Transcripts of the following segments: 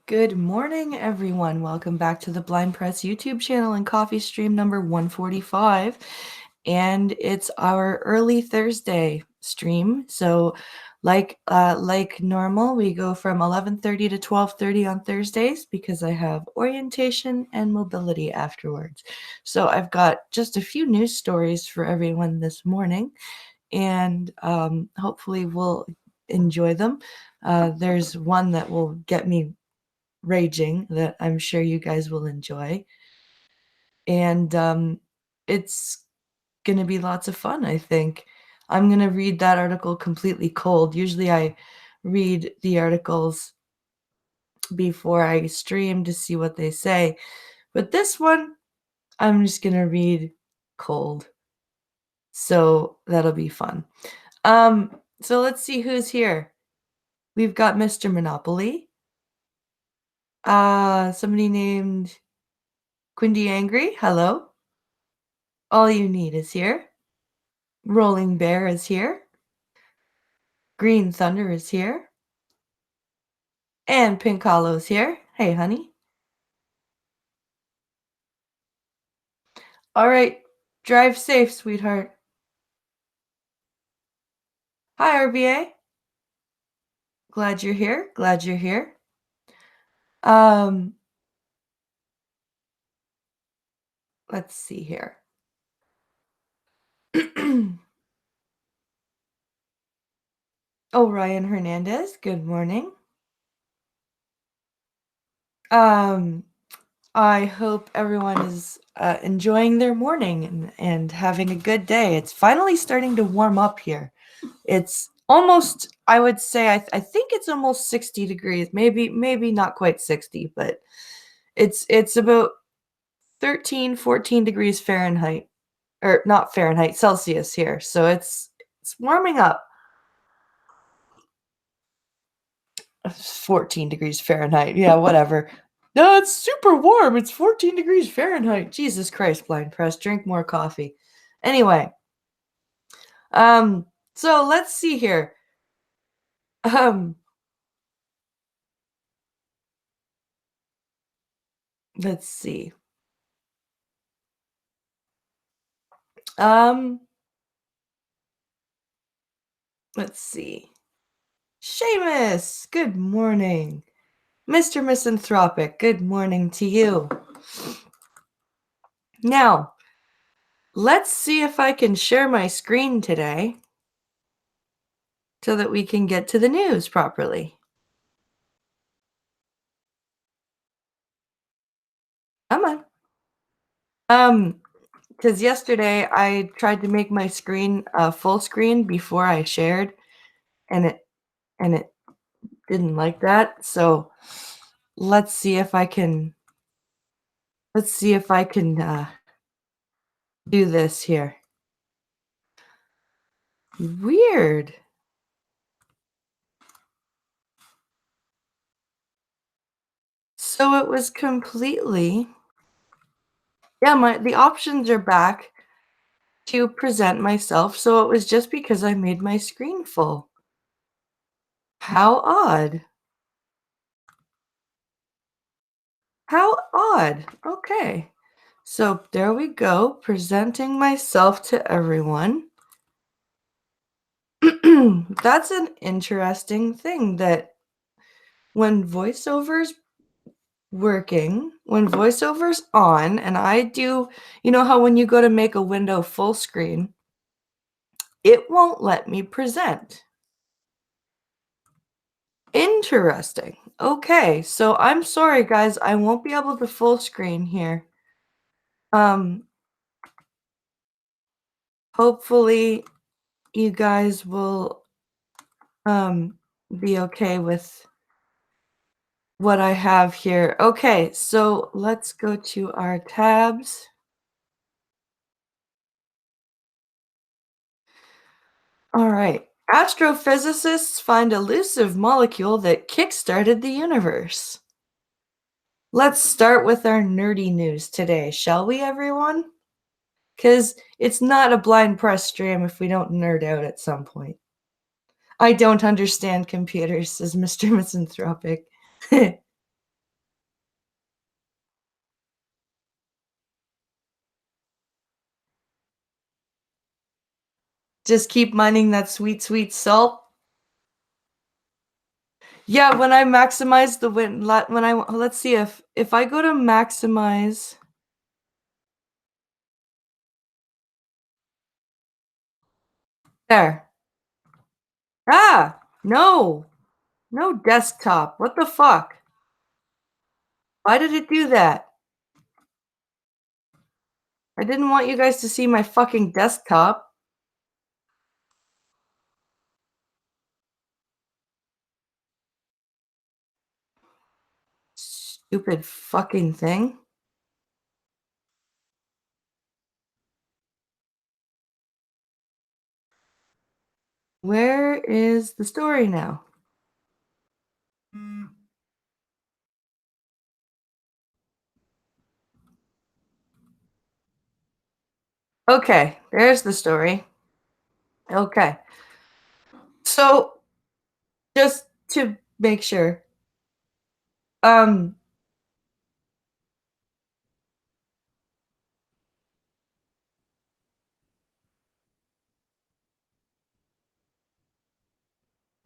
Good morning, everyone. Welcome back to the Blind Press YouTube channel and coffee stream number 145. And it's our early Thursday stream. So like normal, we go from 11:30 to 12:30 on Thursdays because I have orientation and mobility afterwards. So I've got just a few news stories for everyone this morning, and hopefully we'll enjoy them. There's one that will get me raging that I'm sure you guys will enjoy. And it's going to be lots of fun, I think. I'm going to read that article completely cold. Usually I read the articles before I stream to see what they say. But this one, I'm just going to read cold. So that'll be fun. So let's see who's here. We've got Mr. Monopoly. Somebody named Quindy Angry. Hello. All You Need is here. Rolling Bear is here. Green Thunder is here. And Pink Hollow's here. Hey, honey. All right. Drive safe, sweetheart. Hi, RBA. Glad you're here. Glad you're here. Let's see here. Oh, Ryan Hernandez. Good morning. I hope everyone is enjoying their morning and having a good day. It's finally starting to warm up here. It's almost, I would say, I think it's almost 60 degrees. Maybe not quite 60, but it's about 13, 14 degrees Fahrenheit, or not Fahrenheit, Celsius here. So it's warming up. 14 degrees Fahrenheit. Yeah, whatever. No, it's super warm. It's 14 degrees Fahrenheit. Jesus Christ, Blind Press. Drink more coffee. Anyway. So let's see here. Let's see. Let's see. Seamus, good morning. Mr. Misanthropic, good morning to you. Now, let's see if I can share my screen today so that we can get to the news properly. Come on. Because yesterday I tried to make my screen full screen before I shared, and it didn't like that. So let's see if I can do this here. Weird. So it was completely, yeah, the options are back to present myself, so it was just because I made my screen full. How odd. How odd. Okay. So there we go, presenting myself to everyone. That's an interesting thing, that when VoiceOver's working, when VoiceOver's on, and I do, you know how when you go to make a window full screen, it won't let me present. Interesting. Okay, so I'm sorry, guys, I won't be able to full screen here. Hopefully you guys will be okay with what I have here. Okay, so let's go to our tabs. All right. Astrophysicists find elusive molecule that kickstarted the universe. Let's start with our nerdy news today, shall we, everyone? Because it's not a blind press stream if we don't nerd out at some point. I don't understand computers, says Mr. Misanthropic. Just keep mining that sweet, sweet salt. Yeah, when I maximize the let's see if I go to maximize. There. Ah, no. No desktop. What the fuck? Why did it do that? I didn't want you guys to see my fucking desktop. Stupid fucking thing. Where is the story now? Okay, there's the story. Okay. So, just to make sure, um,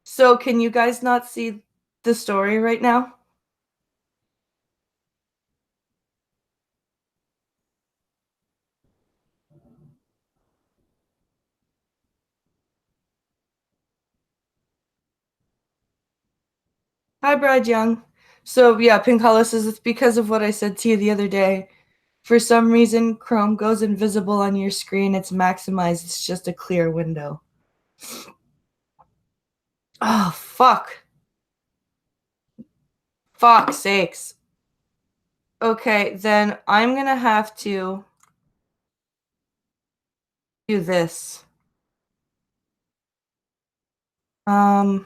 so can you guys not see the story right now? Hi, Brad Young. So, yeah, Pink Hollow says it's because of what I said to you the other day. For some reason, Chrome goes invisible on your screen. It's maximized. It's just a clear window. Oh, fuck. Fuck sakes. Okay, then I'm gonna have to do this. Um,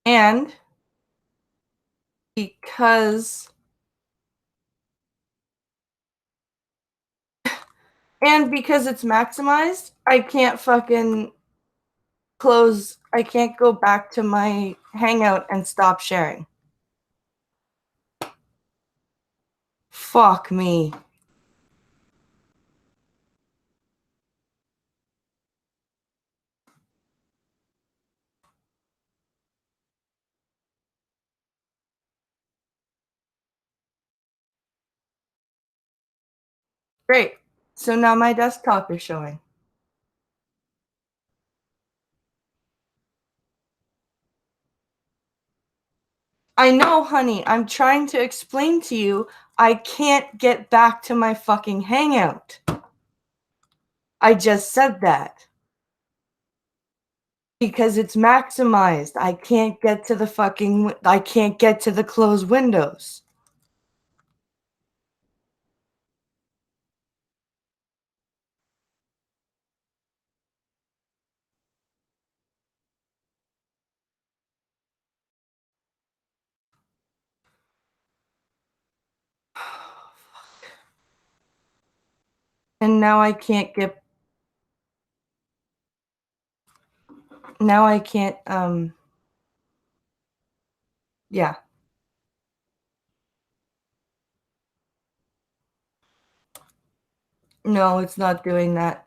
and because it's maximized, I can't fucking close. I can't go back to my Hangout and stop sharing. Fuck me. Great. So now my desktop is showing. I know, honey. I'm trying to explain to you. I can't get back to my fucking Hangout. I just said that. Because it's maximized. I can't get to the closed windows. And now I can't, yeah. No, it's not doing that.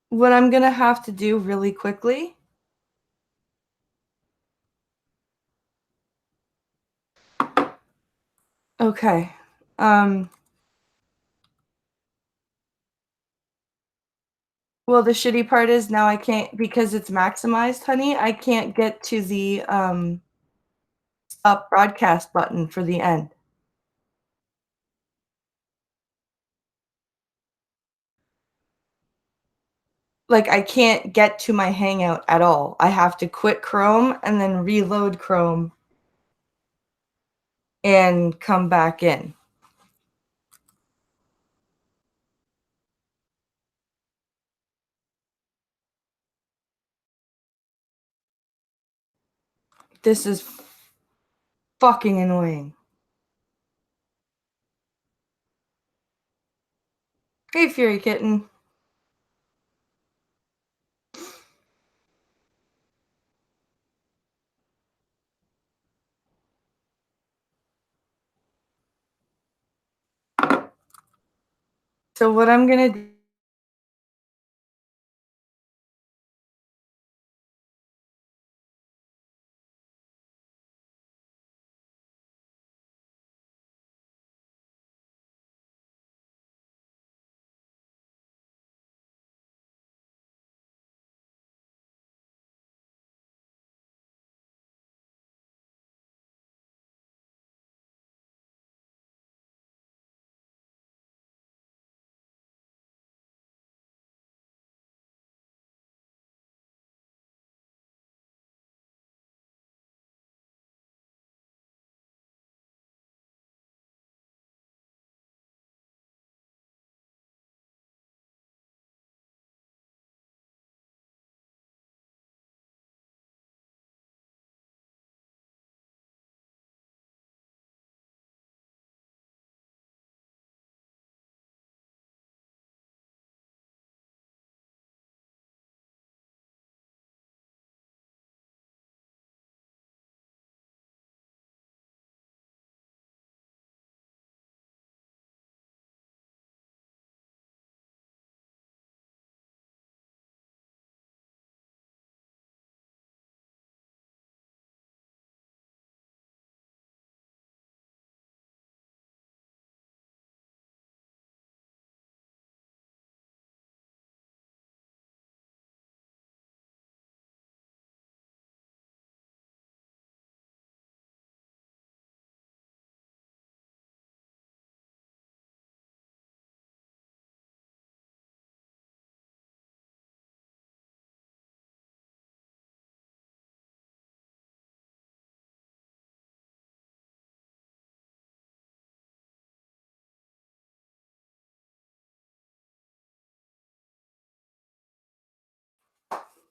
What I'm gonna have to do really quickly. Okay. Well, the shitty part is now I can't, because it's maximized, honey, I can't get to the stop broadcast button for the end. Like, I can't get to my Hangout at all. I have to quit Chrome and then reload Chrome and come back in. This is fucking annoying. Hey, Fury Kitten. So what I'm going to do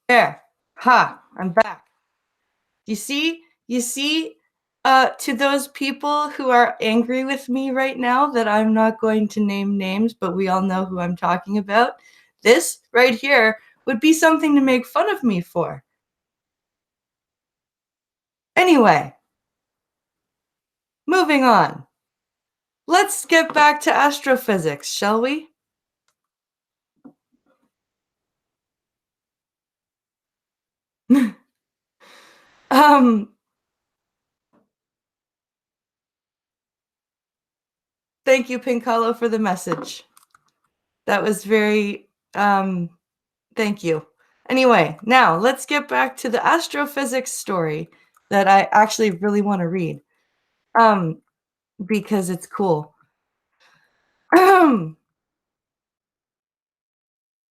there. Ha, I'm back. You see? You see? To those people who are angry with me right now that I'm not going to name names, but we all know who I'm talking about. This right here would be something to make fun of me for. Anyway, moving on. Let's get back to astrophysics, shall we? Thank you, Pincalo, for the message. That was very, thank you. Anyway, now let's get back to the astrophysics story that I actually really want to read, because it's cool.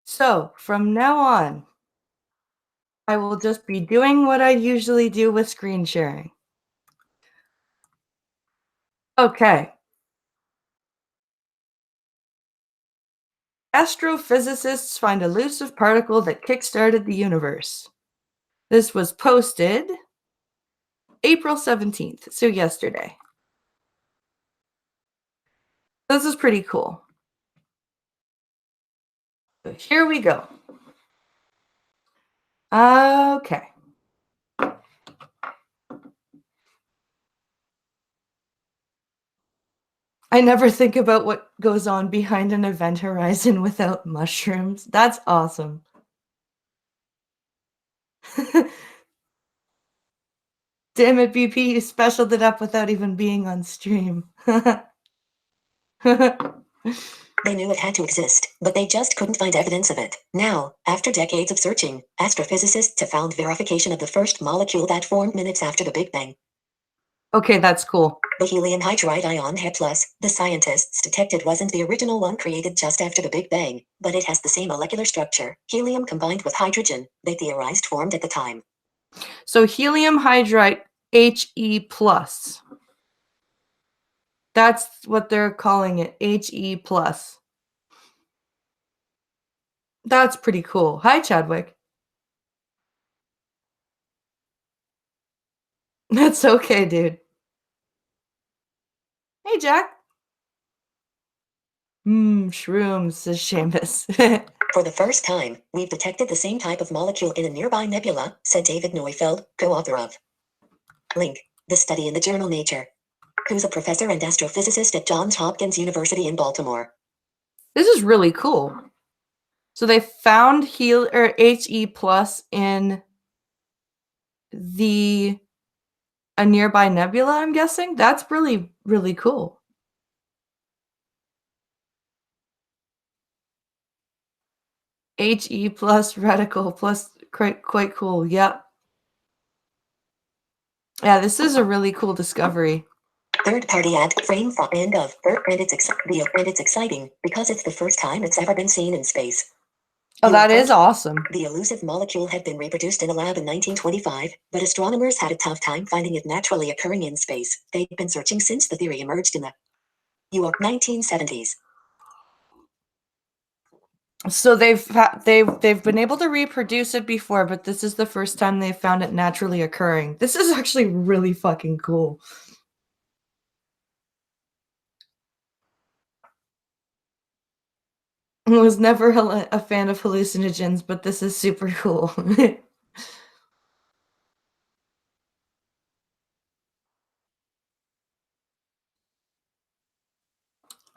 So from now on, I will just be doing what I usually do with screen sharing. Okay. Astrophysicists find elusive particle that kickstarted the universe. This was posted April 17th, so yesterday. This is pretty cool. So here we go. Okay. I never think about what goes on behind an event horizon without mushrooms. That's awesome. Damn it, BP, you specialed it up without even being on stream. They knew it had to exist, but they just couldn't find evidence of it. Now, after decades of searching, astrophysicists have found verification of the first molecule that formed minutes after the Big Bang. Okay, that's cool. The helium hydride ion He+, the scientists detected wasn't the original one created just after the Big Bang, but it has the same molecular structure, helium combined with hydrogen, they theorized formed at the time. So helium hydride, He+. That's what they're calling it, He+. That's pretty cool. Hi, Chadwick. That's okay, dude. Hey, Jack. Shrooms, says Seamus. For the first time, we've detected the same type of molecule in a nearby nebula, said David Neufeld, co-author of Link, the study in the journal Nature, who's a professor and astrophysicist at Johns Hopkins University in Baltimore. This is really cool. So they found He plus in a nearby nebula, I'm guessing. That's really, really cool. He plus reticle plus quite cool. Yep. Yeah, this is a really cool discovery. Third-party ad frame and it's exciting because it's the first time it's ever been seen in space. Oh, that is awesome. The elusive molecule had been reproduced in a lab in 1925, but astronomers had a tough time finding it naturally occurring in space. They'd been searching since the theory emerged in the 1970s. So they've been able to reproduce it before, but this is the first time they've found it naturally occurring. This is actually really fucking cool. I was never a fan of hallucinogens, but this is super cool.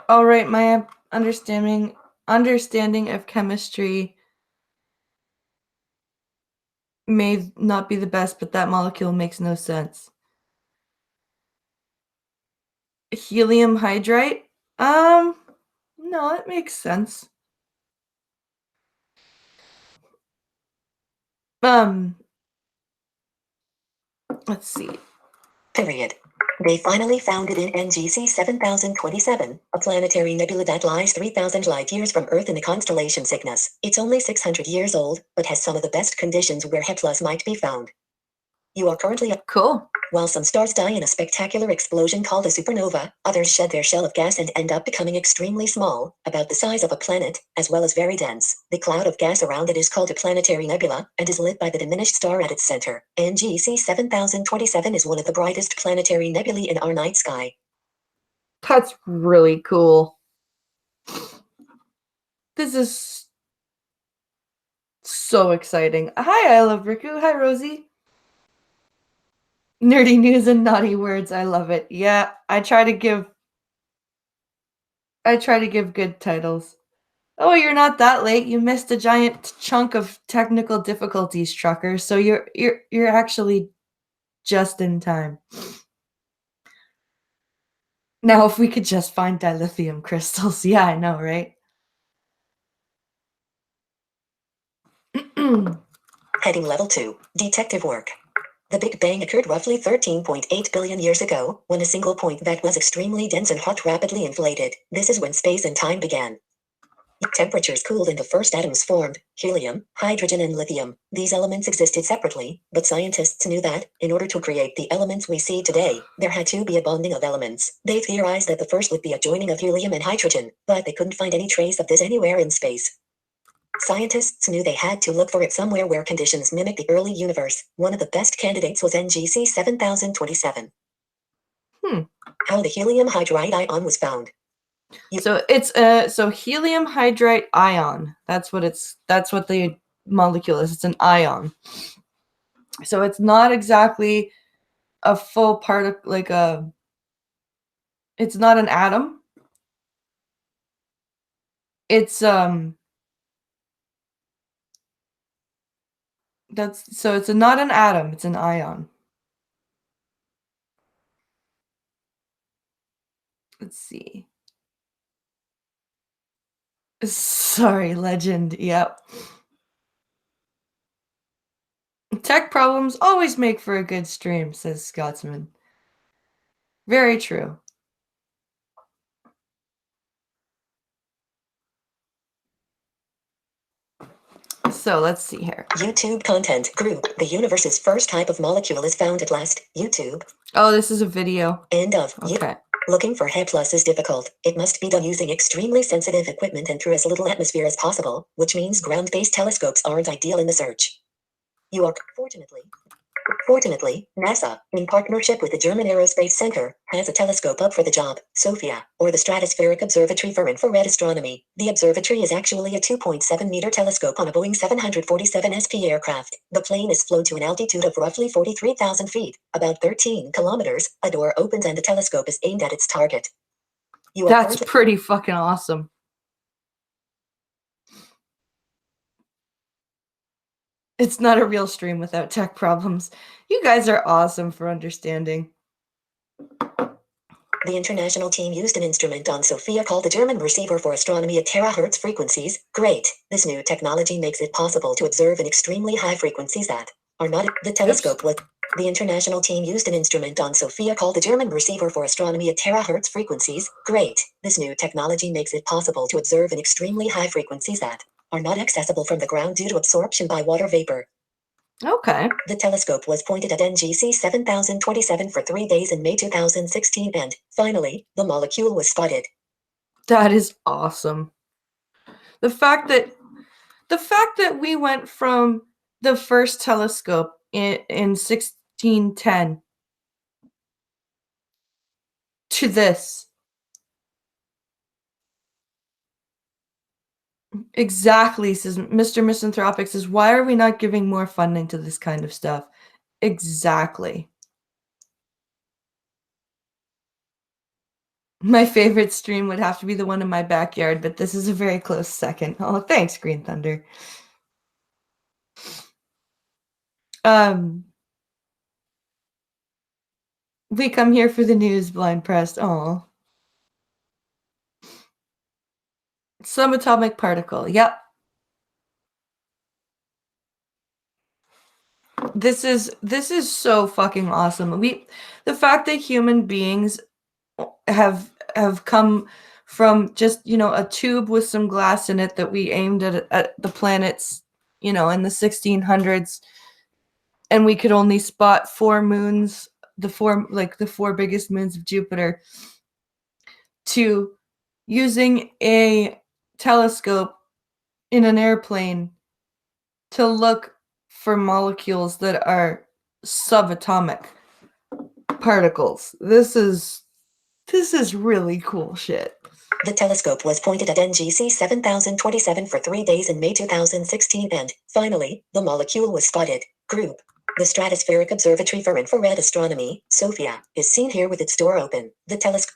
All right, my understanding of chemistry may not be the best, but that molecule makes no sense. Helium hydride? No, it makes sense. Let's see. Period. They finally found it in NGC 7027, a planetary nebula that lies 3,000 light years from Earth in the constellation Cygnus. It's only 600 years old, but has some of the best conditions where Hepla might be found. You are currently cool. While some stars die in a spectacular explosion called a supernova, others shed their shell of gas and end up becoming extremely small, about the size of a planet, as well as very dense. The cloud of gas around it is called a planetary nebula, and is lit by the diminished star at its center. NGC 7027 is one of the brightest planetary nebulae in our night sky. That's really cool. This is so exciting. Hi, I love Riku. Hi, Rosie. Nerdy news and naughty words. I love it. Yeah, I try to give good titles. Oh, you're not that late. You missed a giant chunk of technical difficulties, trucker. So you're actually just in time. Now, if we could just find dilithium crystals. Yeah, I know, right? Heading level 2, detective work. The Big Bang occurred roughly 13.8 billion years ago, when a single point that was extremely dense and hot rapidly inflated. This is when space and time began. Temperatures cooled and the first atoms formed: helium, hydrogen, and lithium. These elements existed separately, but scientists knew that, in order to create the elements we see today, there had to be a bonding of elements. They theorized that the first would be a joining of helium and hydrogen, but they couldn't find any trace of this anywhere in space. Scientists knew they had to look for it somewhere where conditions mimic the early universe. One of the best candidates was NGC 7027. How the helium hydride ion was found. So it's so helium hydride ion. That's what the molecule is. It's an ion. So it's not exactly a full particle, it's not an atom. It's it's not an atom, it's an ion. Let's see. Sorry, legend. Yep. Tech problems always make for a good stream, says Scotsman. Very true. So let's see here. YouTube content group. The universe's first type of molecule is found at last. YouTube. Oh, this is a video. End of. Okay. Looking for Hepla is difficult. It must be done using extremely sensitive equipment and through as little atmosphere as possible, which means ground-based telescopes aren't ideal in the search. You are Fortunately, NASA, in partnership with the German Aerospace Center, has a telescope up for the job, SOFIA, or the Stratospheric Observatory for Infrared Astronomy. The observatory is actually a 2.7-meter telescope on a Boeing 747 SP aircraft. The plane is flown to an altitude of roughly 43,000 feet, about 13 kilometers. A door opens and the telescope is aimed at its target. That's pretty fucking awesome. It's not a real stream without tech problems. You guys are awesome for understanding. The international team used an instrument on Sophia called the German receiver for astronomy at terahertz frequencies. Great. This new technology makes it possible to observe in extremely high frequencies that are not. The telescope was. The international team used an instrument on Sophia called the German receiver for astronomy at terahertz frequencies. Great. This new technology makes it possible to observe in extremely high frequencies that are not accessible from the ground due to absorption by water vapor. Okay. The telescope was pointed at NGC 7027 for 3 days in May 2016 and, finally, the molecule was spotted. That is awesome. The fact that we went from the first telescope in 1610 to this. Exactly, says Mr. Misanthropic says, why are we not giving more funding to this kind of stuff? Exactly. My favorite stream would have to be the one in my backyard, but this is a very close second. Oh, thanks, Green Thunder. We come here for the news, Blind Pressed. Oh. Subatomic particle. Yep. This is so fucking awesome. The fact that human beings have come from just, a tube with some glass in it that we aimed at the planets, in the 1600s, and we could only spot 4 moons, the four biggest moons of Jupiter, to using a telescope in an airplane to look for molecules that are subatomic particles. This is really cool shit. The telescope was pointed at NGC 7027 for 3 days in May 2016 and, finally, the molecule was spotted. Group. The Stratospheric Observatory for Infrared Astronomy, SOFIA, is seen here with its door open. The telescope.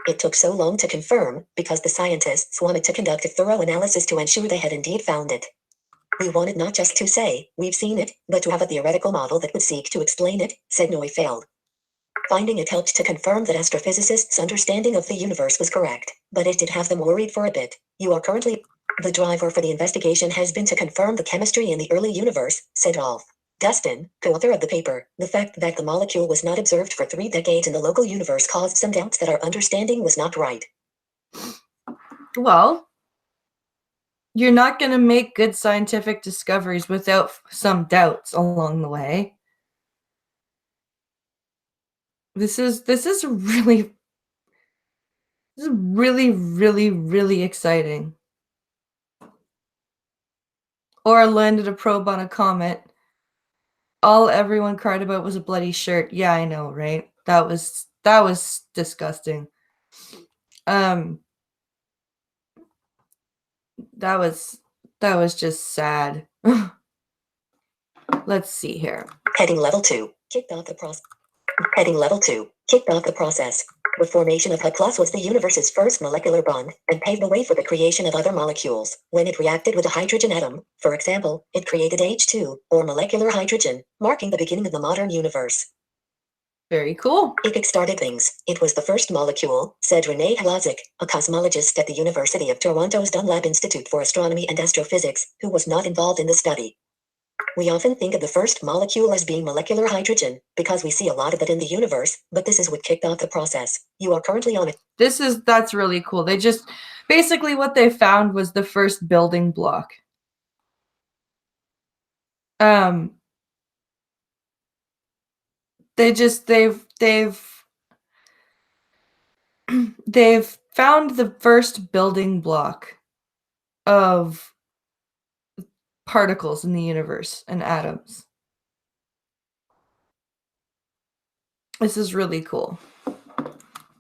It took so long to confirm because the scientists wanted to conduct a thorough analysis to ensure they had indeed found it. We wanted not just to say, we've seen it, but to have a theoretical model that would seek to explain it, said Neufeld. Finding it helped to confirm that astrophysicists' understanding of the universe was correct, but it did have them worried for a bit. You are currently. The driver for the investigation has been to confirm the chemistry in the early universe, said Rolf Gustin, co-author of the paper. The fact that the molecule was not observed for 3 decades in the local universe caused some doubts that our understanding was not right. Well, you're not going to make good scientific discoveries without some doubts along the way. This is really, really, really exciting. Or landed a probe on a comet. All everyone cried about was a bloody shirt. Yeah, I know, right? That was disgusting. That was just sad. Let's see here. Heading level 2. Kicked off the process. Heading level 2. Kicked off the process. The formation of H+ was the universe's first molecular bond, and paved the way for the creation of other molecules. When it reacted with a hydrogen atom, for example, it created H2, or molecular hydrogen, marking the beginning of the modern universe. Very cool. It kick-started things. It was the first molecule, said René Hlazic, a cosmologist at the University of Toronto's Dunlap Institute for Astronomy and Astrophysics, who was not involved in the study. We often think of the first molecule as being molecular hydrogen, because we see a lot of it in the universe, but this is what kicked off the process. You are currently on it. That's really cool. They just, basically what they found was the first building block. They've found the first building block of particles in the universe and atoms. This is really cool.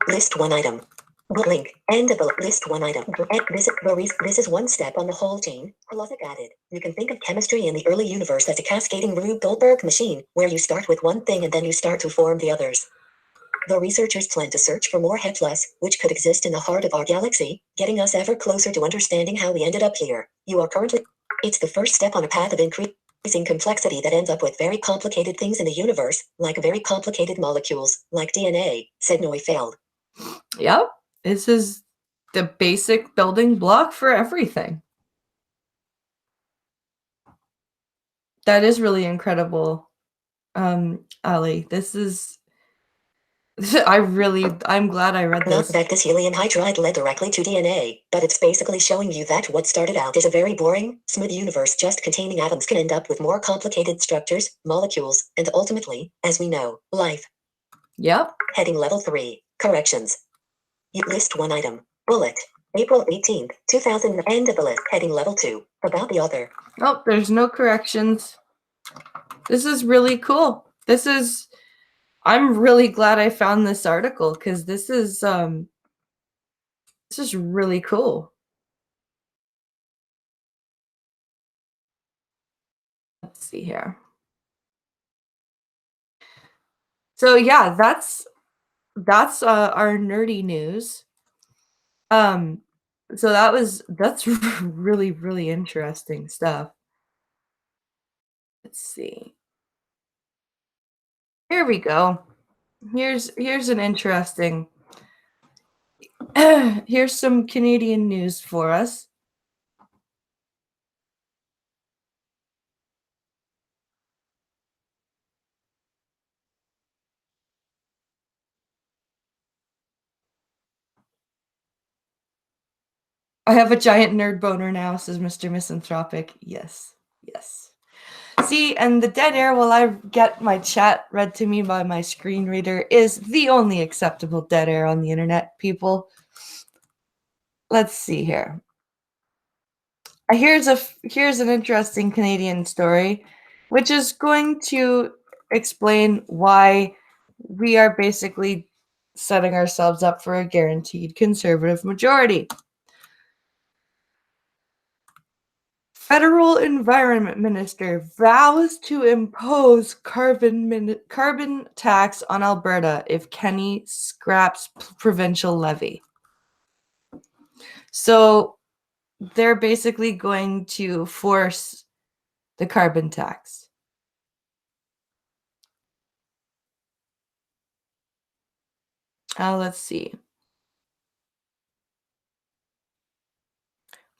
List 1 item. Link. End of the list 1 item. This is one step on the whole chain. Hlazic added. You can think of chemistry in the early universe as a cascading Rube Goldberg machine, where you start with one thing and then you start to form the others. The researchers plan to search for more H+, which could exist in the heart of our galaxy, getting us ever closer to understanding how we ended up here. You are currently. It's the first step on a path of increase. increasing complexity that ends up with very complicated things in the universe, like very complicated molecules, like DNA, said Neufeld. Yep. This is the basic building block for everything. That is really incredible, Ali. This is I'm glad I read Not this. that this helium hydride led directly to DNA, but it's basically showing you that what started out as a very boring, smooth universe just containing atoms can end up with more complicated structures, molecules, and ultimately, as we know, life. Yep. Heading Level 3, Corrections. You list one item. Bullet. April 18th, 2000. End of the list. Heading Level 2, About the author. Oh, there's no corrections. This is really cool. I'm really glad I found this article because this is really cool. Let's see here. So yeah, that's our nerdy news. So that's really, really interesting stuff. Let's see. Here we go. Here's an interesting here's some Canadian news for us. I have a giant nerd boner now, says Mr. Misanthropic. Yes. Yes. See, and the dead air while I get my chat read to me by my screen reader is the only acceptable dead air on the internet, people. Let's see here. Here's an interesting Canadian story, which is going to explain why we are basically setting ourselves up for a guaranteed conservative majority. Federal Environment Minister vows to impose carbon tax on Alberta if Kenney scraps provincial levy. So they're basically going to force the carbon tax. Let's see.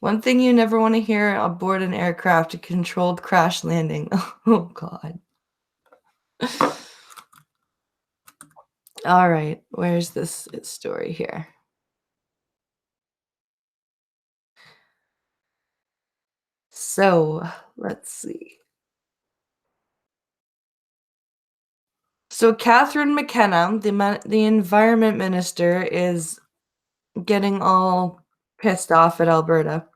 One thing you never want to hear aboard an aircraft: a controlled crash landing. Oh, God. All right, where's this story here? So, let's see. So Catherine McKenna, the environment minister, is getting all pissed off at Alberta.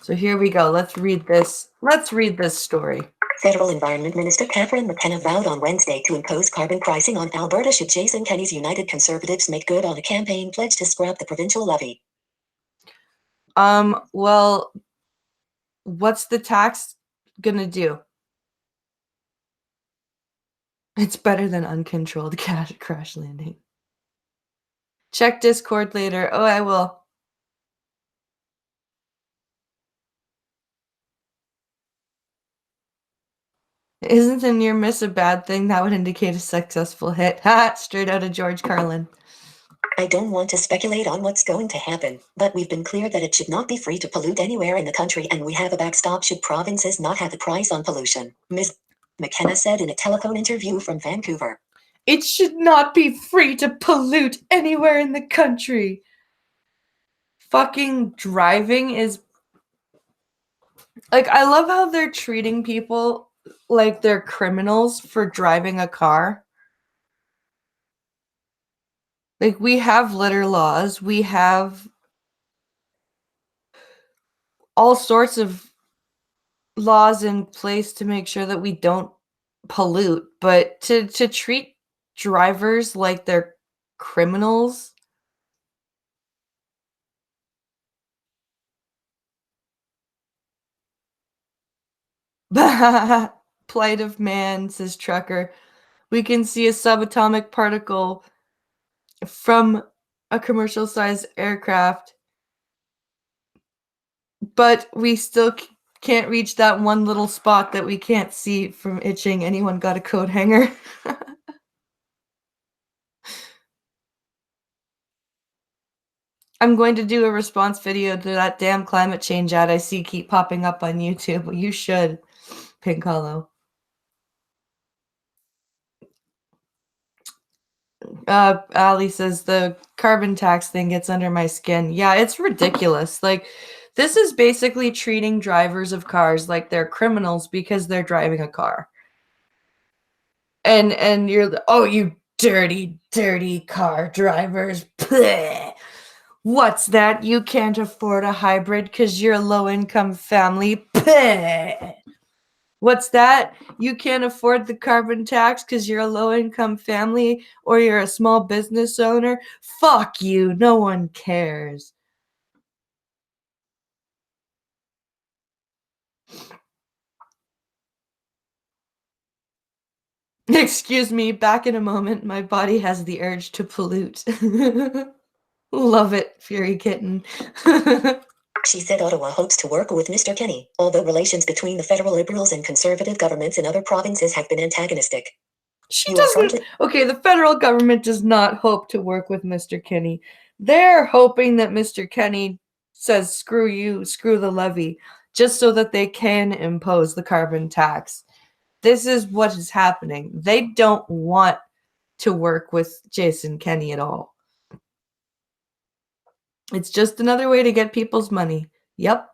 So here we go. Let's read this story. Federal Environment Minister Catherine McKenna vowed on Wednesday to impose carbon pricing on Alberta should Jason Kenney's United Conservatives make good on a campaign pledge to scrap the provincial levy. Well, what's the tax gonna do? It's better than uncontrolled crash landing. Check Discord later. Oh, I will. Isn't a near miss a bad thing? That would indicate a successful hit. Ha! Straight out of George Carlin. I don't want to speculate on what's going to happen, but we've been clear that it should not be free to pollute anywhere in the country, and we have a backstop should provinces not have a price on pollution, Ms. McKenna said in a telephone interview from Vancouver. It should not be free to pollute anywhere in the country. Fucking driving is... Like, I love how they're treating people like they're criminals for driving a car. Like, we have litter laws. We have all sorts of laws in place to make sure that we don't pollute. But to treat drivers like they're criminals... Plight of man, says Trucker. We can see a subatomic particle from a commercial-sized aircraft, but we still Can't reach that one little spot that we can't see from itching. Anyone got a coat hanger? I'm going to do a response video to that damn climate change ad I see keep popping up on YouTube. You should, Pink Hollow. Ali says the carbon tax thing gets under my skin. Yeah, it's ridiculous. Like, this is basically treating drivers of cars like they're criminals because they're driving a car. And you're, oh, you dirty, dirty car drivers. Bleh. What's that? You can't afford a hybrid because you're a low-income family. Bleh. What's that? You can't afford the carbon tax because you're a low-income family or you're a small business owner? Fuck you. No one cares. Excuse me, back in a moment. My body has the urge to pollute. Love it, Fury Kitten. She said Ottawa hopes to work with Mr. Kenney, although relations between the federal Liberals and Conservative governments in other provinces have been antagonistic. She doesn't. Okay, the federal government does not hope to work with Mr. Kenney. They're hoping that Mr. Kenney says, screw you, screw the levy, just so that they can impose the carbon tax. This is what is happening. They don't want to work with Jason Kenney at all. It's just another way to get people's money. Yep.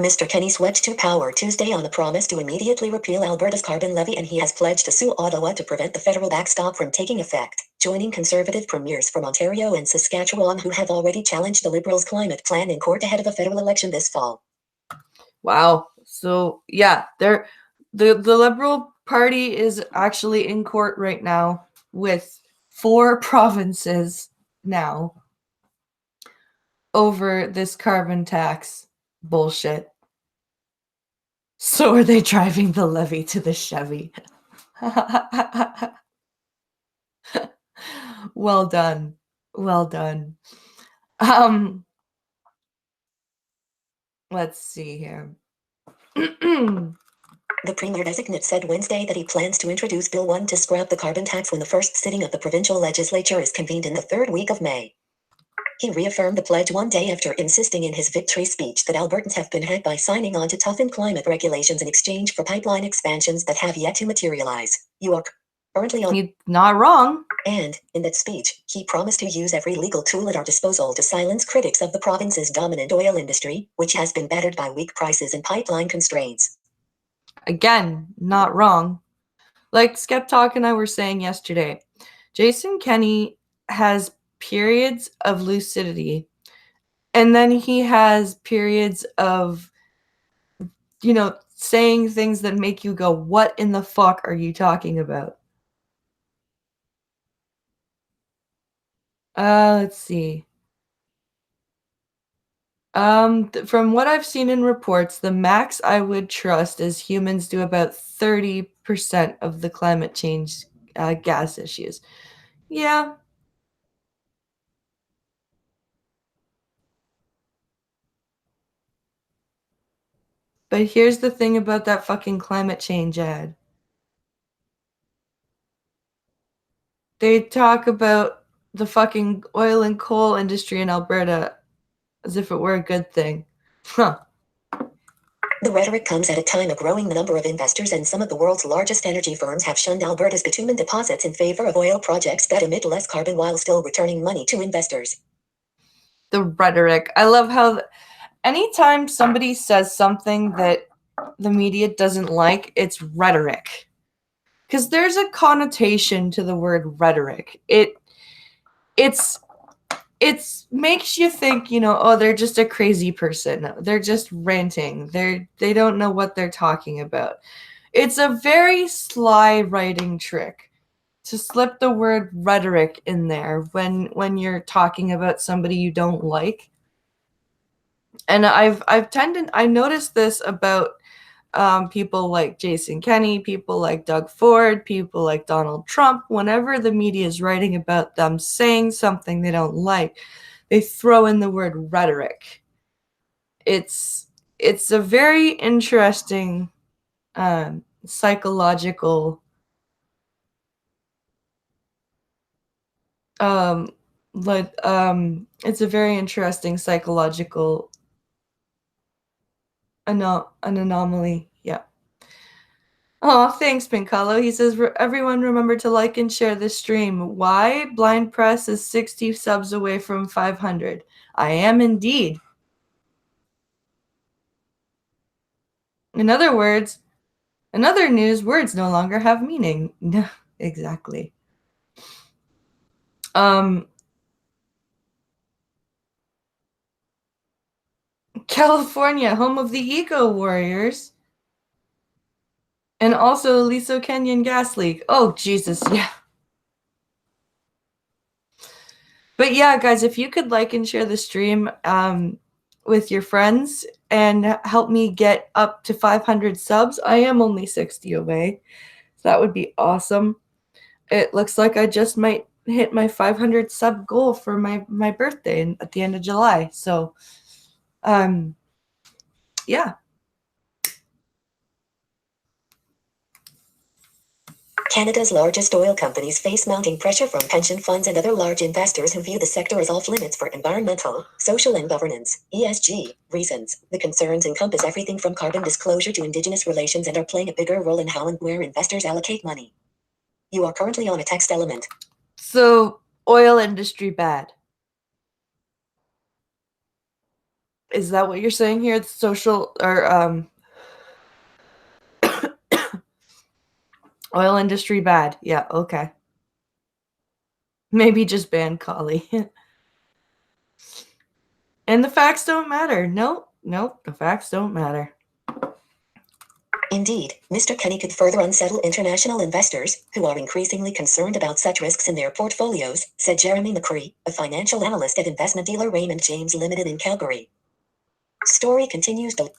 Mr. Kenney swept to power Tuesday on the promise to immediately repeal Alberta's carbon levy, and he has pledged to sue Ottawa to prevent the federal backstop from taking effect, joining Conservative premiers from Ontario and Saskatchewan who have already challenged the Liberals' climate plan in court ahead of a federal election this fall. Wow. So, yeah, the Liberal Party is actually in court right now with 4 provinces now over this carbon tax bullshit. So are they driving the levy to the Chevy? Well done. Well done. Let's see here. The Premier-designate said Wednesday that he plans to introduce Bill 1 to scrap the carbon tax when the first sitting of the provincial legislature is convened in the third week of May. He reaffirmed the pledge one day after insisting in his victory speech that Albertans have been had by signing on to toughen climate regulations in exchange for pipeline expansions that have yet to materialize. You are currently on. He's not wrong. And, in that speech, he promised to use every legal tool at our disposal to silence critics of the province's dominant oil industry, which has been battered by weak prices and pipeline constraints. Again, not wrong. Like Skep Talk and I were saying yesterday, Jason Kenney has periods of lucidity, and then he has periods of, saying things that make you go, what in the fuck are you talking about? Let's see. From what I've seen in reports, the max I would trust is humans do about 30% of the climate change gas issues. Yeah. But here's the thing about that fucking climate change ad. They talk about the fucking oil and coal industry in Alberta as if it were a good thing. Huh. The rhetoric comes at a time a growing number of investors and some of the world's largest energy firms have shunned Alberta's bitumen deposits in favor of oil projects that emit less carbon while still returning money to investors. The rhetoric. I love how anytime somebody says something that the media doesn't like, it's rhetoric. Because there's a connotation to the word rhetoric. It makes you think, oh, they're just a crazy person. They're just ranting. They don't know what they're talking about. It's a very sly writing trick to slip the word rhetoric in there when you're talking about somebody you don't like. And I noticed this about people like Jason Kenney, people like Doug Ford, people like Donald Trump. Whenever the media is writing about them saying something they don't like, they throw in the word rhetoric. it's a very interesting psychological it's a very interesting psychological an anomaly. Yeah. Oh, thanks, Pincalo. He says, everyone remember to like and share this stream. Why? Blind Press is 60 subs away from 500. I am indeed. In other words, in other news, words no longer have meaning. Exactly. California, home of the Eco Warriors. And also Aliso Canyon Gas Leak. Oh, Jesus, yeah. But yeah, guys, if you could like and share the stream with your friends and help me get up to 500 subs. I am only 60 away. So that would be awesome. It looks like I just might hit my 500 sub goal for my birthday at the end of July. So, yeah. Canada's largest oil companies face mounting pressure from pension funds and other large investors who view the sector as off limits for environmental, social, and governance (ESG) reasons. The concerns encompass everything from carbon disclosure to Indigenous relations and are playing a bigger role in how and where investors allocate money. You are currently on a text element. So, oil industry bad. Is that what you're saying here? It's social or oil industry bad. Yeah, okay. Maybe just ban Kali. And the facts don't matter. Nope, the facts don't matter. Indeed, Mr. Kenney could further unsettle international investors, who are increasingly concerned about such risks in their portfolios, said Jeremy McCree, a financial analyst at investment dealer Raymond James Limited in Calgary. Story continues to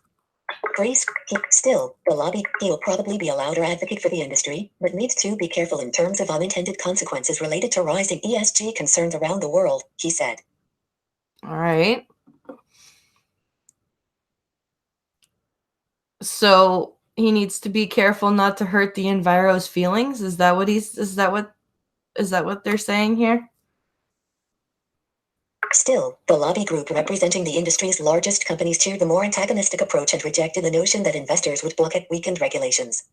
Grace, still, the lobby, he'll probably be a louder advocate for the industry, but needs to be careful in terms of unintended consequences related to rising ESG concerns around the world, he said. All right. So he needs to be careful not to hurt the Enviro's feelings. Is that what they're saying here? Still, the lobby group representing the industry's largest companies cheered the more antagonistic approach and rejected the notion that investors would block at weakened regulations.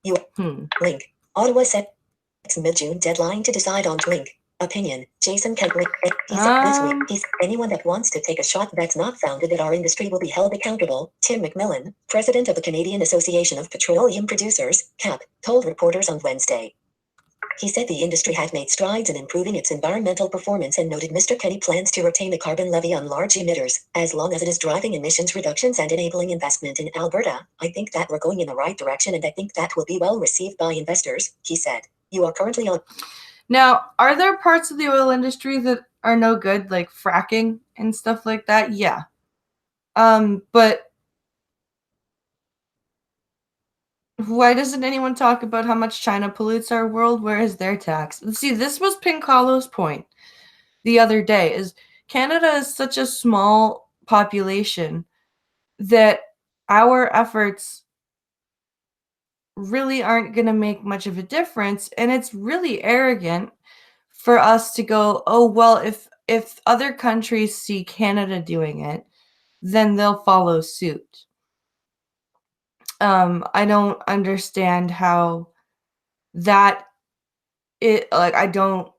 Link. Ottawa set its mid-June deadline to decide on link. Opinion. Jason Kemp. He said this week, anyone that wants to take a shot that's not founded at our industry will be held accountable. Tim McMillan, president of the Canadian Association of Petroleum Producers, CAP, told reporters on Wednesday. He said the industry had made strides in improving its environmental performance and noted Mr. Kenney plans to retain a carbon levy on large emitters, as long as it is driving emissions reductions and enabling investment in Alberta. I think that we're going in the right direction and I think that will be well received by investors, he said. You are currently on. Now, are there parts of the oil industry that are no good, like fracking and stuff like that? Yeah. But why doesn't anyone talk about how much China pollutes our world? Where is their tax? See, this was Pincalo's point the other day, is Canada is such a small population that our efforts really aren't going to make much of a difference. And it's really arrogant for us to go, oh, well, if other countries see Canada doing it, then they'll follow suit. I don't understand how that I don't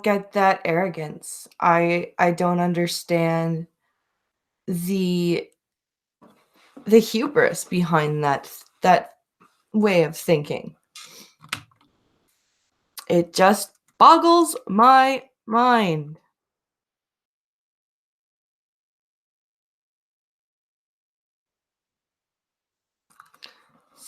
get that arrogance. I don't understand the hubris behind that way of thinking. It just boggles my mind.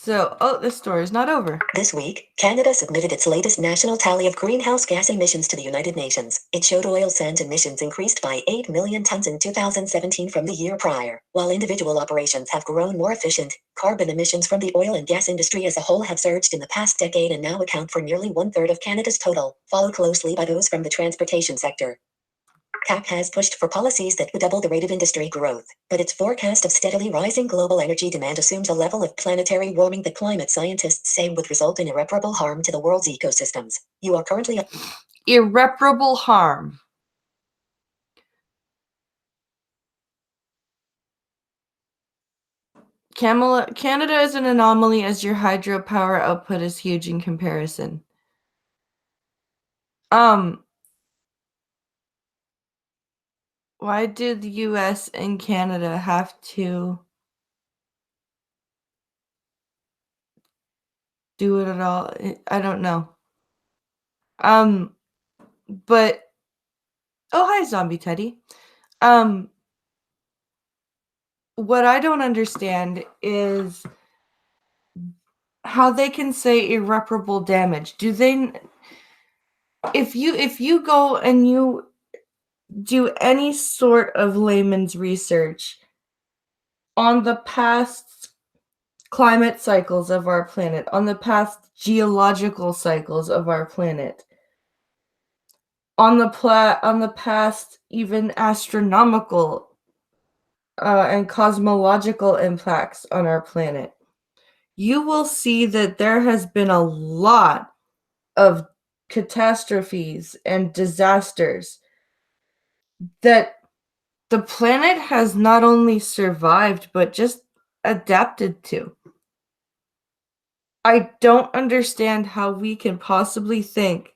So, this story is not over. This week, Canada submitted its latest national tally of greenhouse gas emissions to the United Nations. It showed oil sands emissions increased by 8 million tons in 2017 from the year prior. While individual operations have grown more efficient, carbon emissions from the oil and gas industry as a whole have surged in the past decade and now account for nearly one-third of Canada's total, followed closely by those from the transportation sector. CAP has pushed for policies that would double the rate of industry growth, but its forecast of steadily rising global energy demand assumes a level of planetary warming that climate scientists say would result in irreparable harm to the world's ecosystems. You are currently Irreparable harm. Canada is an anomaly as your hydropower output is huge in comparison. Why did the US and Canada have to do it at all? I don't know. But oh, hi, Zombie Teddy. What I don't understand is how they can say irreparable damage. Do they? If you go and you do any sort of layman's research on the past climate cycles of our planet, on the past geological cycles of our planet, on the past even astronomical and cosmological impacts on our planet, you will see that there has been a lot of catastrophes and disasters that the planet has not only survived but just adapted to. I don't understand how we can possibly think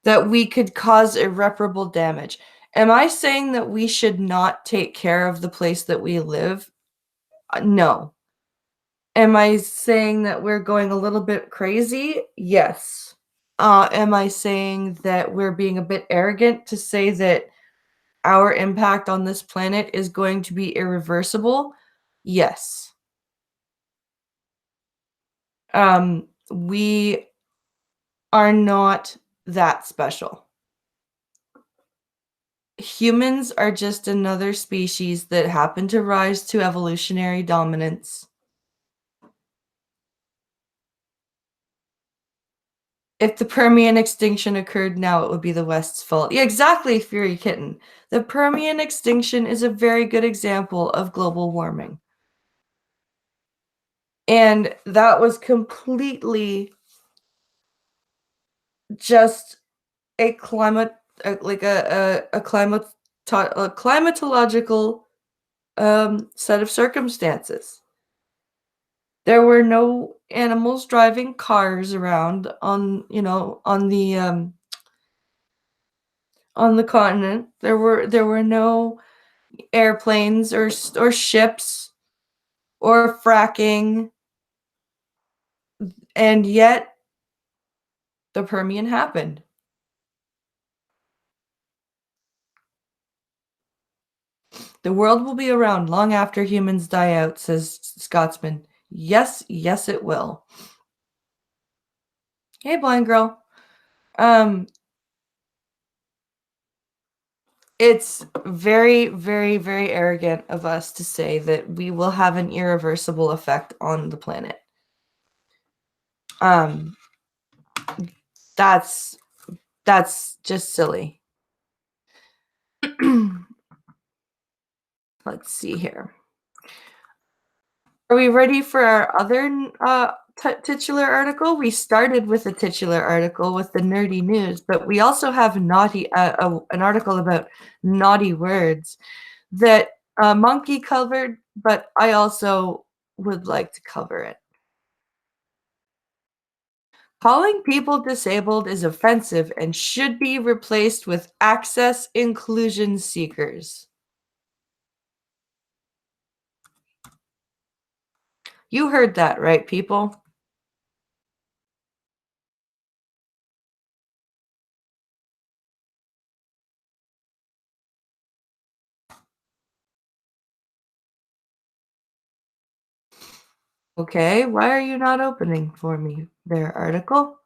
that we could cause irreparable damage. Am I saying that we should not take care of the place that we live? No. Am I saying that we're going a little bit crazy? Yes. Am I saying that we're being a bit arrogant to say that our impact on this planet is going to be irreversible? Yes. We are not that special. Humans are just another species that happened to rise to evolutionary dominance. If the Permian extinction occurred now, it would be the West's fault. Yeah, exactly, Fury Kitten. The Permian extinction is a very good example of global warming. And that was completely just a climatological set of circumstances. There were no animals driving cars around on the continent. There were no airplanes or ships or fracking, and yet the Permian happened. The world will be around long after humans die out, says Scotsman. Yes, yes, it will. Hey, blind girl. It's very, very, very arrogant of us to say that we will have an irreversible effect on the planet. That's just silly. Let's see here. Are we ready for our other titular article? We started with a titular article with the nerdy news, but we also have an article about naughty words that Monkey covered, but I also would like to cover it. Calling people disabled is offensive and should be replaced with access inclusion seekers. You heard that, right, people? Okay, why are you not opening for me there, article?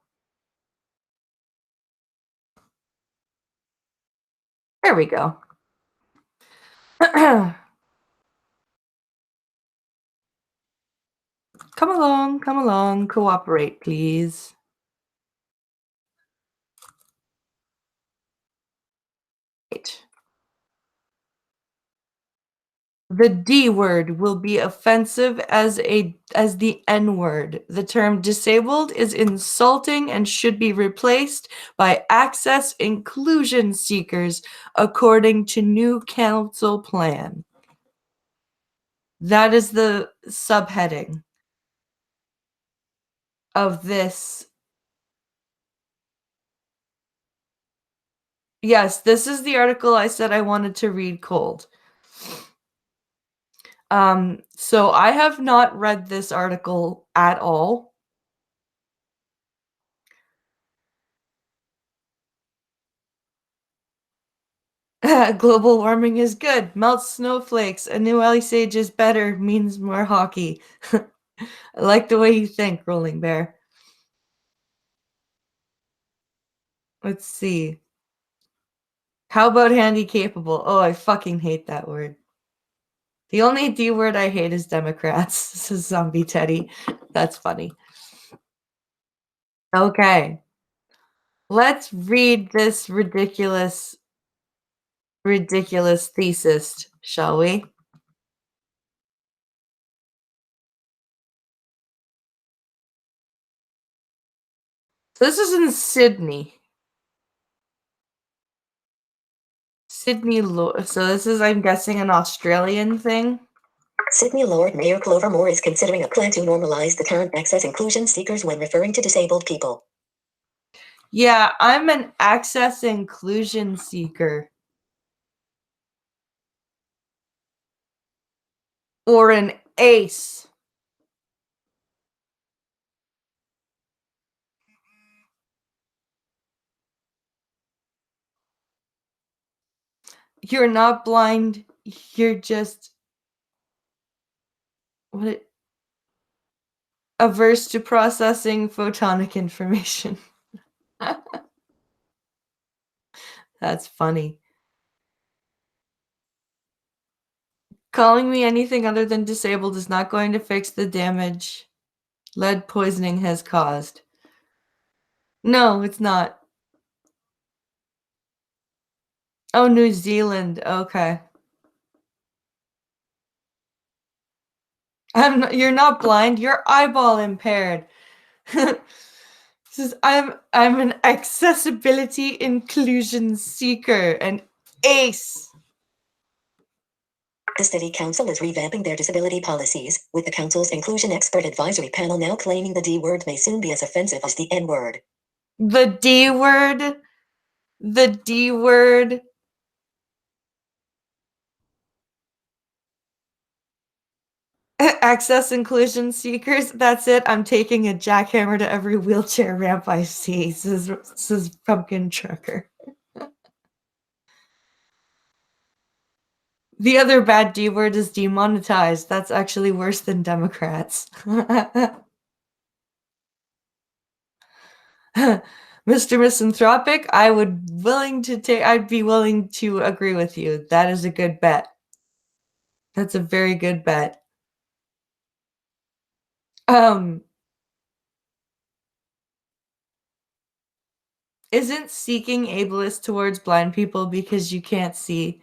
There we go. Come along, cooperate, please. The D word will be offensive as the N word. The term disabled is insulting and should be replaced by access inclusion seekers, according to new council plan. That is the subheading of this. Yes, this is the article I said I wanted to read cold. So I have not read this article at all. Global warming is good. Melts snowflakes. A new ice age is better means more hockey. I like the way you think, Rolling Bear. Let's see. How about handy capable? Oh, I fucking hate that word. The only D word I hate is Democrats. This is Zombie Teddy. That's funny. Okay. Let's read this ridiculous thesis, shall we? So this is in Sydney. Sydney, so this is, I'm guessing, an Australian thing. Sydney Lord Mayor Clover Moore is considering a plan to normalize the term access inclusion seekers when referring to disabled people. Yeah, I'm an access inclusion seeker. Or an ACE. You're not blind. You're just averse to processing photonic information. That's funny. Calling me anything other than disabled is not going to fix the damage lead poisoning has caused. No, it's not. Oh, New Zealand. Okay. You're not blind. You're eyeball impaired. Says I'm an accessibility inclusion seeker, an ACE. The City Council is revamping their disability policies, with the council's inclusion expert advisory panel now claiming the D word may soon be as offensive as the N word. The D word. The D word. Access inclusion seekers. That's it. I'm taking a jackhammer to every wheelchair ramp I see, says Pumpkin Trucker. The other bad D word is demonetized. That's actually worse than Democrats. Mr. Misanthropic, I'd be willing to agree with you. That is a good bet. That's a very good bet. Isn't seeking ableist towards blind people because you can't see?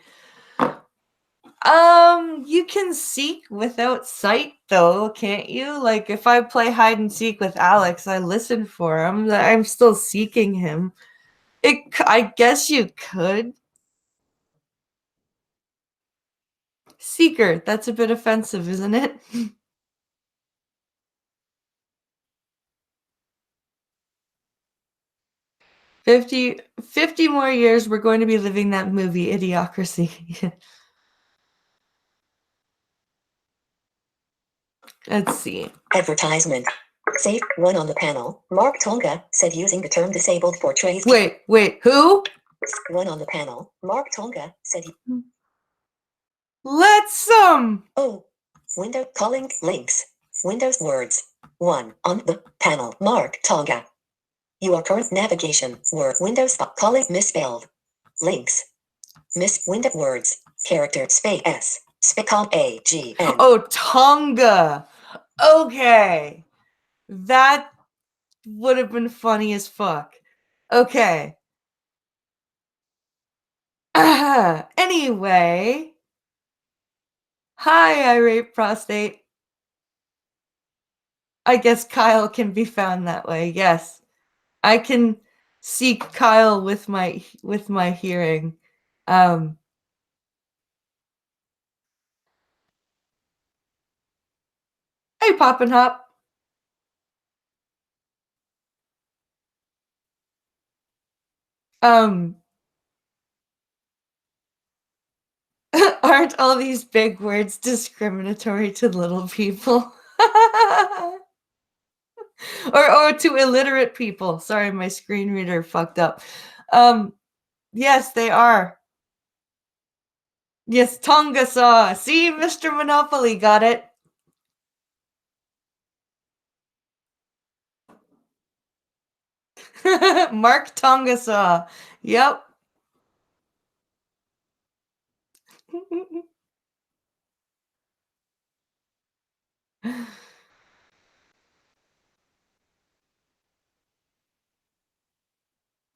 You can seek without sight though, can't you? Like if I play hide and seek with Alex, I listen for him. I'm still seeking him. I guess you could. Seeker, that's a bit offensive, isn't it? 50 more years, we're going to be living that movie, Idiocracy. Let's see. Advertisement. Safe one on the panel. Mark Tonga said using the term disabled portrays. Wait, who? One on the panel. Mark Tonga said. Let's Oh, window calling links. Windows words. One on the panel. Mark Tonga. Your current navigation word Windows calling misspelled. Links. Miss window words. Character space S. Spicom AGN. Oh, Tonga. Okay. That would have been funny as fuck. Okay. Anyway. Hi, irate prostate. I guess Kyle can be found that way. Yes. I can seek Kyle with my hearing. Hey, Pop and Hop. Um Aren't all these big words discriminatory to little people? or to illiterate people. Sorry, my screen reader fucked up. Yes, they are. Yes, Tonga saw. See, Mr. Monopoly got it. Mark Tonga saw. Yep.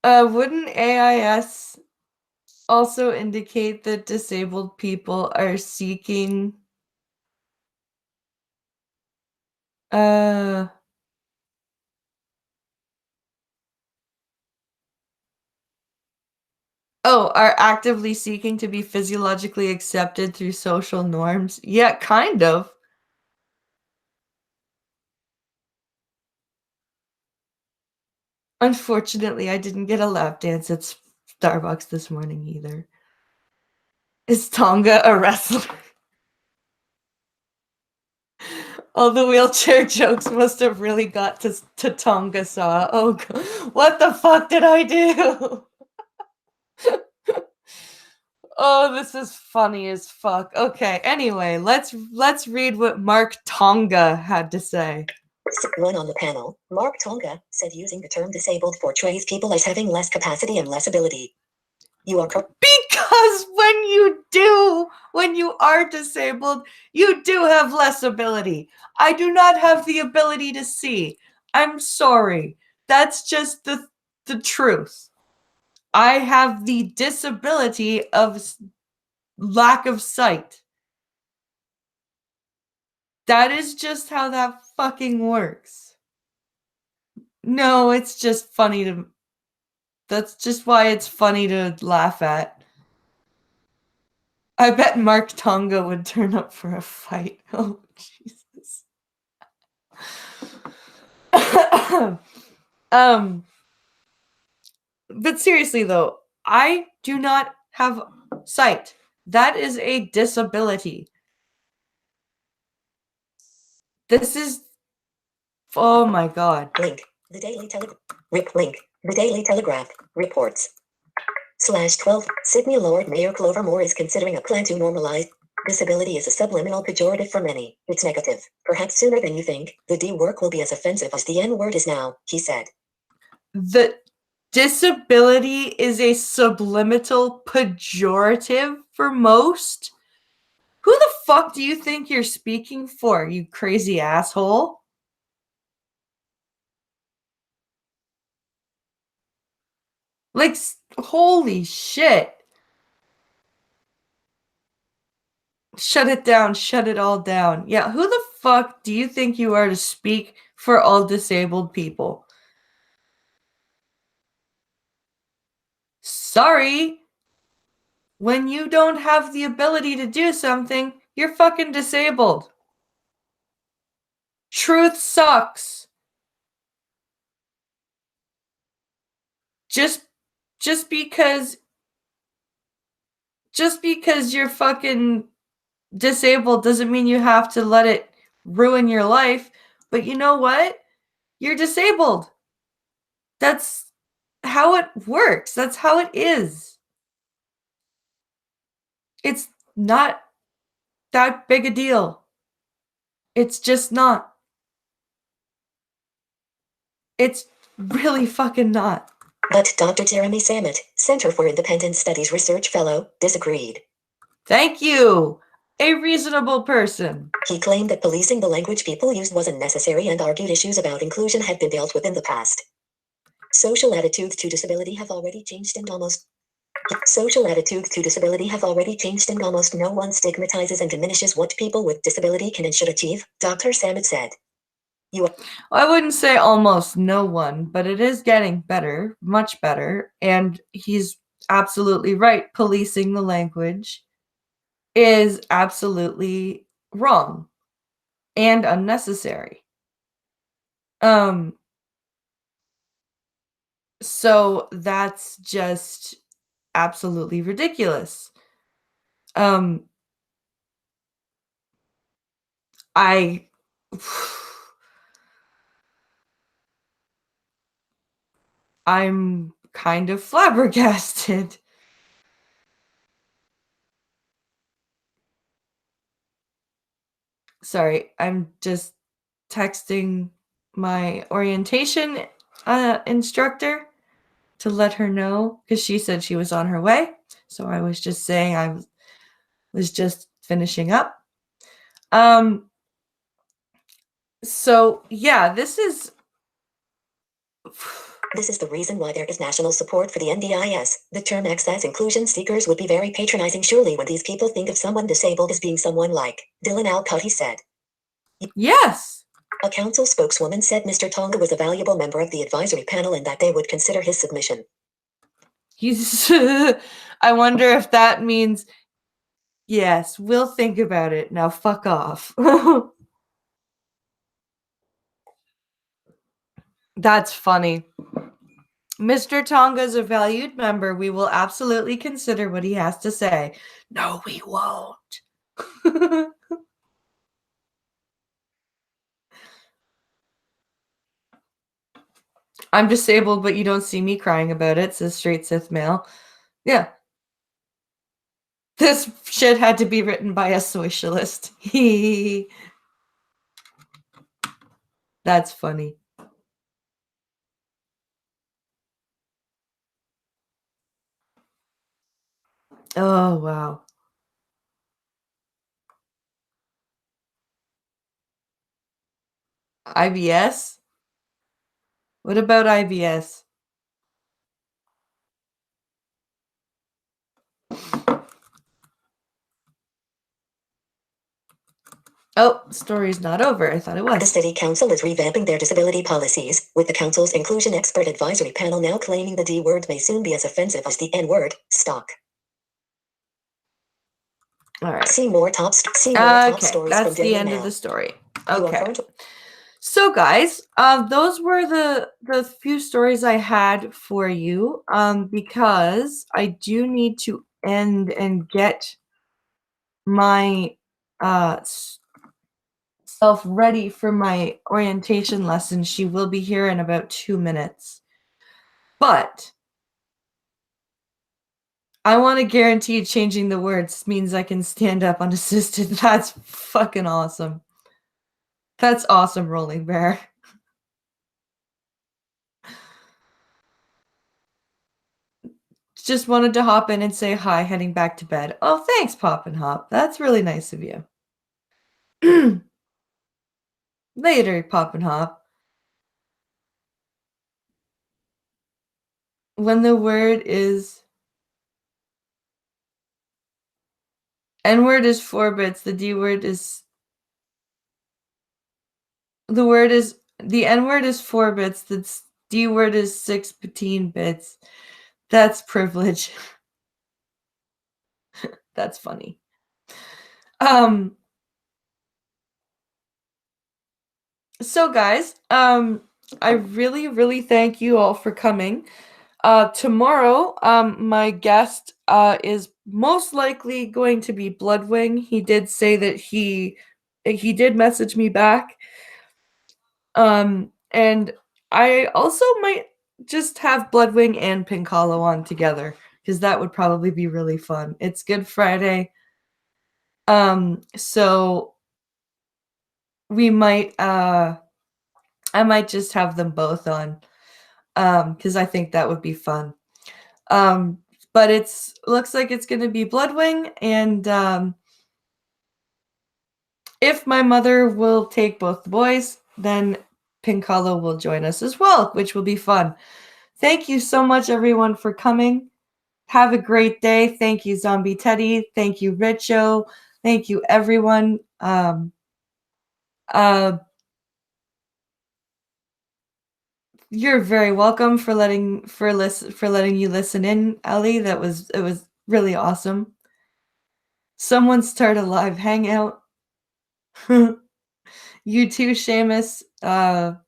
Wouldn't AIS also indicate that disabled people are seeking are actively seeking to be physiologically accepted through social norms? Yeah, kind of. Unfortunately, I didn't get a lap dance at Starbucks this morning either. Is Tonga a wrestler? All the wheelchair jokes must have really got to Tonga saw. Oh, what the fuck did I do? Oh, this is funny as fuck. Okay, anyway, let's read what Mark Tonga had to say. One on the panel, Mark Tonga, said using the term disabled portrays people as having less capacity and less ability. You are correct. Because when you are disabled, you do have less ability. I do not have the ability to see. I'm sorry. That's just the truth. I have the disability of lack of sight. That is just how that fucking works. No, it's just funny to. That's just why it's funny to laugh at. I bet Mark Tonga would turn up for a fight. Oh, Jesus. But seriously though, I do not have sight. That is a disability. This is, oh my god. Link. The Daily Telegraph. Link. The Daily Telegraph reports. /12. Sydney Lord Mayor Clover Moore is considering a plan to normalize. Disability is a subliminal pejorative for many. It's negative. Perhaps sooner than you think. The D word will be as offensive as the N word is now, he said. The disability is a subliminal pejorative for most? Who the fuck do you think you're speaking for, you crazy asshole? Like, holy shit. Shut it down. Shut it all down. Yeah, who the fuck do you think you are to speak for all disabled people? Sorry. When you don't have the ability to do something, you're fucking disabled. Truth sucks. Just because you're fucking disabled doesn't mean you have to let it ruin your life. But you know what? You're disabled. That's how it works. That's how it is. It's not that big a deal. It's just not. It's really fucking not. But Dr. Jeremy Samet, Center for Independent Studies Research Fellow, disagreed. Thank you. A reasonable person. He claimed that policing the language people used wasn't necessary and argued issues about inclusion had been dealt with in the past. Social attitudes to disability have already changed and almost. Social attitudes to disability have already changed and almost no one stigmatizes and diminishes what people with disability can and should achieve, Dr. Samad said. I wouldn't say almost no one, but it is getting better, much better. And he's absolutely right. Policing the language is absolutely wrong and unnecessary. So that's just absolutely ridiculous. I I'm kind of flabbergasted. Sorry, I'm just texting my orientation instructor to let her know because she said she was on her way. So I was just saying I was just finishing up. So yeah, This is the reason why there is national support for the NDIS. The term access inclusion seekers would be very patronizing surely when these people think of someone disabled as being someone like Dylan Alcott, said. Yes. A council spokeswoman said Mr. Tonga was a valuable member of the advisory panel and that they would consider his submission. He's I wonder if that means yes, we'll think about it. Now fuck off. That's funny. Mr. Tonga's a valued member. We will absolutely consider what he has to say. No, we won't. I'm disabled, but you don't see me crying about it, says Straight Sith Male. Yeah. This shit had to be written by a socialist. That's funny. Oh, wow. IBS? What about IBS? Oh, story's not over. I thought it was. The city council is revamping their disability policies, with the council's inclusion expert advisory panel now claiming the D word may soon be as offensive as the N word. Stock. All right. See more top stories that's from the end of the story. Okay. So guys, those were the few stories I had for you, because I do need to end and get my self ready for my orientation lesson. She will be here in about 2 minutes. But I want to guarantee changing the words means I can stand up unassisted. That's fucking awesome. That's awesome, Rolling Bear. Just wanted to hop in and say hi, heading back to bed. Oh, thanks, Pop and Hop. That's really nice of you. Later, Pop and Hop. When the word is N word is 4 bits, the D word is the N word is 4 bits, the D word is 16 bits. That's privilege. That's funny. So guys, I really thank you all for coming. Tomorrow, my guest is most likely going to be Bloodwing. He did say that he did message me back. And I also might just have Bloodwing and Pink Hollow on together because that would probably be really fun. It's Good Friday. So we might I might just have them both on. Because I think that would be fun. But looks like it's gonna be Bloodwing, and if my mother will take both the boys, then Pink Hollow will join us as well, which will be fun. Thank you so much, everyone, for coming. Have a great day. Thank you, Zombie Teddy. Thank you, Richo. Thank you, everyone. Uh, you're very welcome for letting you listen in, Ellie. It was really awesome. Someone start a live hangout. You too, Seamus. Damn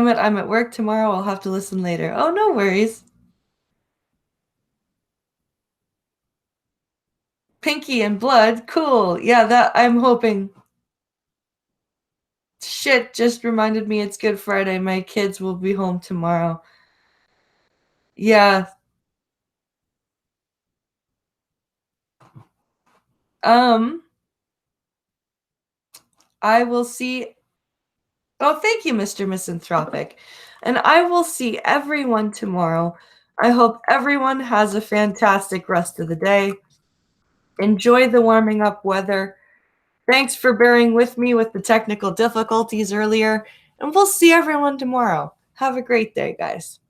it, I'm at work tomorrow. I'll have to listen later. Oh, no worries. Pinky and Blood, cool. Yeah, that I'm hoping. Shit, just reminded me it's Good Friday. My kids will be home tomorrow. Yeah. I will see. Oh, thank you, Mr. Misanthropic. And I will see everyone tomorrow. I hope everyone has a fantastic rest of the day. Enjoy the warming up weather. Thanks for bearing with me with the technical difficulties earlier, and we'll see everyone tomorrow. Have a great day, guys.